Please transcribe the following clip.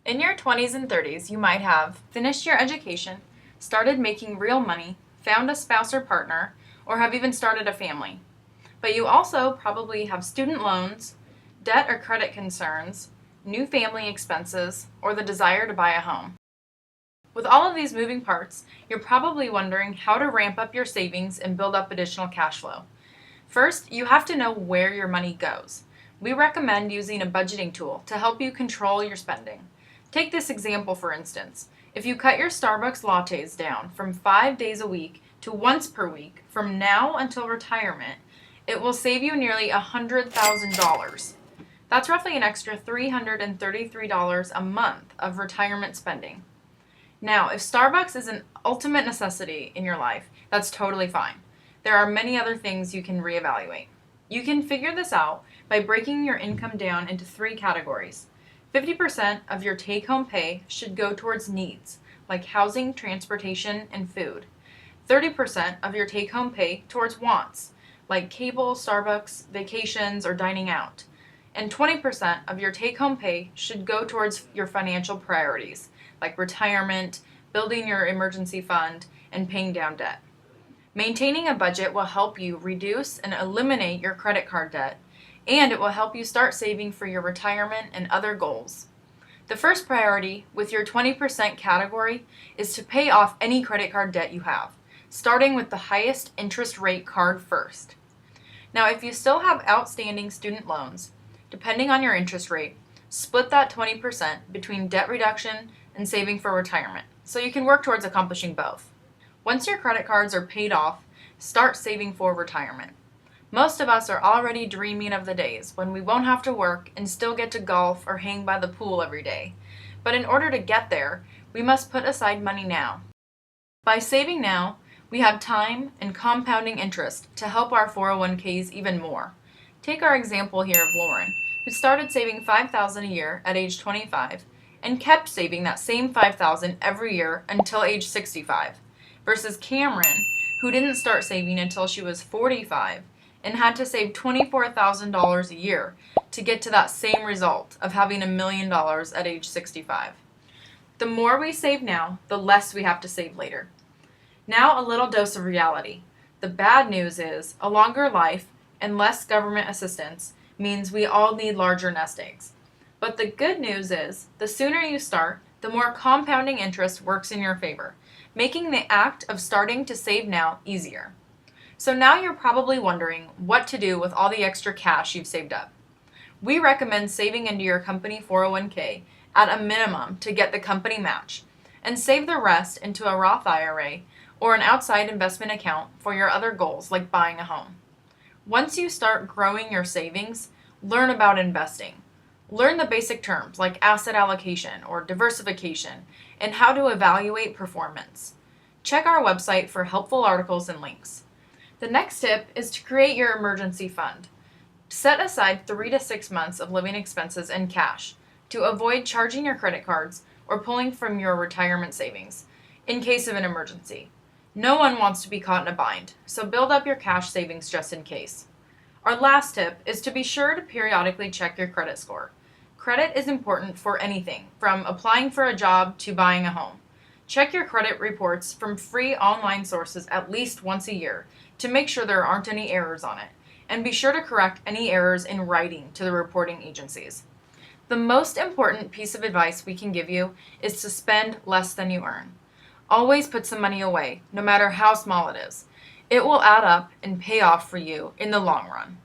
In your 20s and 30s, you might have finished your education, started making real money, found a spouse or partner, or have even started a family. But you also probably have student loans, debt or credit concerns, new family expenses, or the desire to buy a home. With all of these moving parts, you're probably wondering how to ramp up your savings and build up additional cash flow. First, you have to know where your money goes. We recommend using a budgeting tool to help you control your spending. Take this example for instance. If you cut your Starbucks lattes down from 5 days a week to once per week from now until retirement, it will save you nearly $100,000. That's roughly an extra $333 a month of retirement spending. Now, if Starbucks is an ultimate necessity in your life, that's totally fine. There are many other things you can reevaluate. You can figure this out by breaking your income down into 3 categories. 50% of your take-home pay should go towards needs, like housing, transportation, and food. 30% of your take-home pay towards wants, like cable, Starbucks, vacations, or dining out. And 20% of your take-home pay should go towards your financial priorities, like retirement, building your emergency fund, and paying down debt. Maintaining a budget will help you reduce and eliminate your credit card debt, and it will help you start saving for your retirement and other goals. The first priority with your 20% category is to pay off any credit card debt you have, starting with the highest interest rate card first. Now, if you still have outstanding student loans, depending on your interest rate, split that 20% between debt reduction and saving for retirement, so you can work towards accomplishing both. Once your credit cards are paid off, start saving for retirement. Most of us are already dreaming of the days when we won't have to work and still get to golf or hang by the pool every day. But in order to get there, we must put aside money now. By saving now, we have time and compounding interest to help our 401ks even more. Take our example here of Lauren, who started saving $5,000 a year at age 25 and kept saving that same $5,000 every year until age 65, versus Cameron, who didn't start saving until she was 45 and had to save $24,000 a year to get to that same result of having $1 million at age 65. The more we save now, the less we have to save later. Now, a little dose of reality. The bad news is a longer life and less government assistance means we all need larger nest eggs. But the good news is the sooner you start, the more compounding interest works in your favor, making the act of starting to save now easier. So now you're probably wondering what to do with all the extra cash you've saved up. We recommend saving into your company 401k at a minimum to get the company match, and save the rest into a Roth IRA or an outside investment account for your other goals like buying a home. Once you start growing your savings, learn about investing. Learn the basic terms like asset allocation or diversification and how to evaluate performance. Check our website for helpful articles and links. The next tip is to create your emergency fund. Set aside 3 to 6 months of living expenses in cash to avoid charging your credit cards or pulling from your retirement savings in case of an emergency. No one wants to be caught in a bind, so build up your cash savings just in case. Our last tip is to be sure to periodically check your credit score. Credit is important for anything, from applying for a job to buying a home. Check your credit reports from free online sources at least once a year to make sure there aren't any errors on it, and be sure to correct any errors in writing to the reporting agencies. The most important piece of advice we can give you is to spend less than you earn. Always put some money away, no matter how small it is. It will add up and pay off for you in the long run.